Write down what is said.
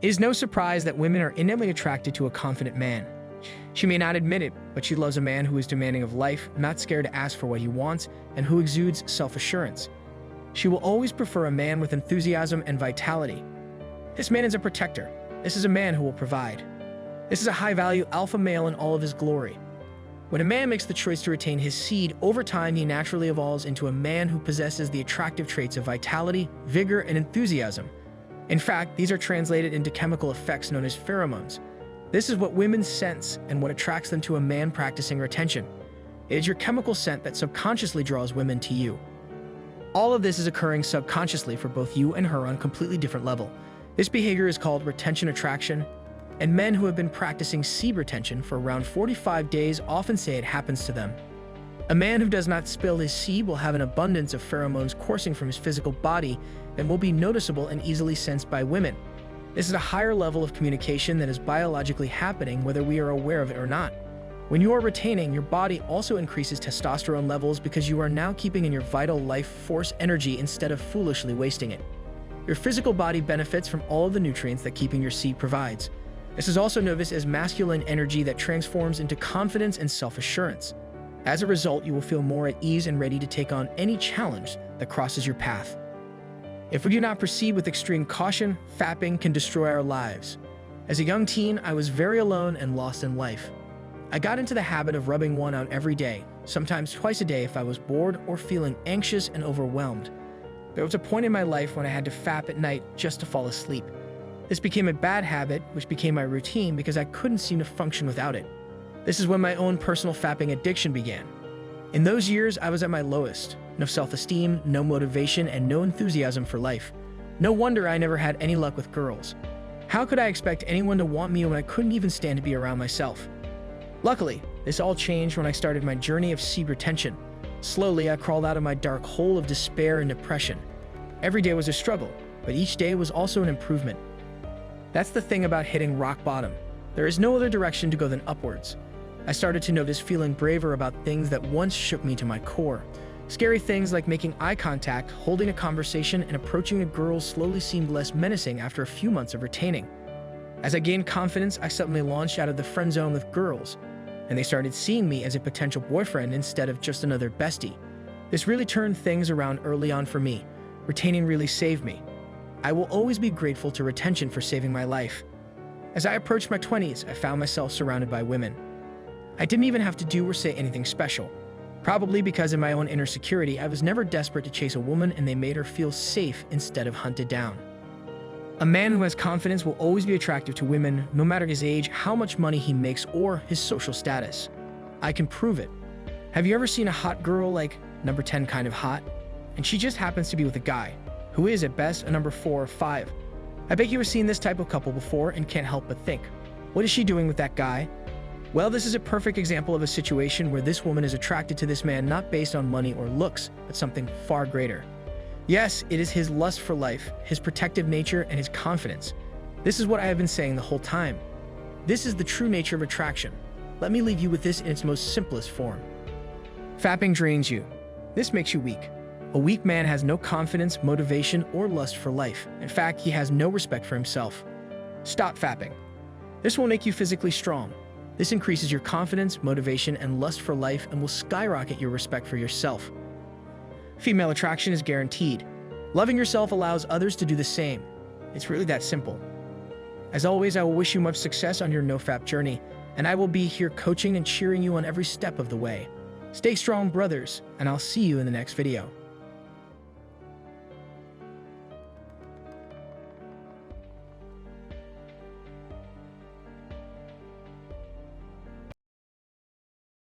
It is no surprise that women are innately attracted to a confident man. She may not admit it, but she loves a man who is demanding of life, not scared to ask for what he wants, and who exudes self-assurance. She will always prefer a man with enthusiasm and vitality. This man is a protector. This is a man who will provide. This is a high-value alpha male in all of his glory. When a man makes the choice to retain his seed, over time he naturally evolves into a man who possesses the attractive traits of vitality, vigor, and enthusiasm. In fact, these are translated into chemical effects known as pheromones. This is what women sense and what attracts them to a man practicing retention. It is your chemical scent that subconsciously draws women to you. All of this is occurring subconsciously for both you and her on a completely different level. This behavior is called retention attraction, and men who have been practicing seed retention for around 45 days often say it happens to them. A man who does not spill his seed will have an abundance of pheromones coursing from his physical body and will be noticeable and easily sensed by women. This is a higher level of communication that is biologically happening whether we are aware of it or not. When you are retaining, your body also increases testosterone levels because you are now keeping in your vital life force energy instead of foolishly wasting it. Your physical body benefits from all of the nutrients that keeping your seed provides. This is also known as masculine energy that transforms into confidence and self-assurance. As a result, you will feel more at ease and ready to take on any challenge that crosses your path. If we do not proceed with extreme caution, fapping can destroy our lives. As a young teen, I was very alone and lost in life. I got into the habit of rubbing one out every day, sometimes twice a day if I was bored or feeling anxious and overwhelmed. There was a point in my life when I had to fap at night just to fall asleep. This became a bad habit, which became my routine because I couldn't seem to function without it. This is when my own personal fapping addiction began. In those years, I was at my lowest. No self-esteem, no motivation, and no enthusiasm for life. No wonder I never had any luck with girls. How could I expect anyone to want me when I couldn't even stand to be around myself? Luckily, this all changed when I started my journey of seed retention. Slowly, I crawled out of my dark hole of despair and depression. Every day was a struggle, but each day was also an improvement. That's the thing about hitting rock bottom. There is no other direction to go than upwards. I started to notice feeling braver about things that once shook me to my core. Scary things like making eye contact, holding a conversation, and approaching a girl slowly seemed less menacing after a few months of retaining. As I gained confidence, I suddenly launched out of the friend zone with girls, and they started seeing me as a potential boyfriend instead of just another bestie. This really turned things around early on for me. Retaining really saved me. I will always be grateful to retention for saving my life. As I approached my 20s, I found myself surrounded by women. I didn't even have to do or say anything special. Probably because in my own inner security, I was never desperate to chase a woman and they made her feel safe instead of hunted down. A man who has confidence will always be attractive to women, no matter his age, how much money he makes, or his social status. I can prove it. Have you ever seen a hot girl like number 10 kind of hot? And she just happens to be with a guy, who is at best a number 4 or 5. I bet you have seen this type of couple before and can't help but think, what is she doing with that guy? Well, this is a perfect example of a situation where this woman is attracted to this man not based on money or looks, but something far greater. Yes, it is his lust for life, his protective nature, and his confidence. This is what I have been saying the whole time. This is the true nature of attraction. Let me leave you with this in its most simplest form. Fapping drains you. This makes you weak. A weak man has no confidence, motivation, or lust for life. In fact, he has no respect for himself. Stop fapping. This will make you physically strong. This increases your confidence, motivation, and lust for life and will skyrocket your respect for yourself. Female attraction is guaranteed. Loving yourself allows others to do the same. It's really that simple. As always, I will wish you much success on your NOFAP journey, and I will be here coaching and cheering you on every step of the way. Stay strong, brothers, and I'll see you in the next video.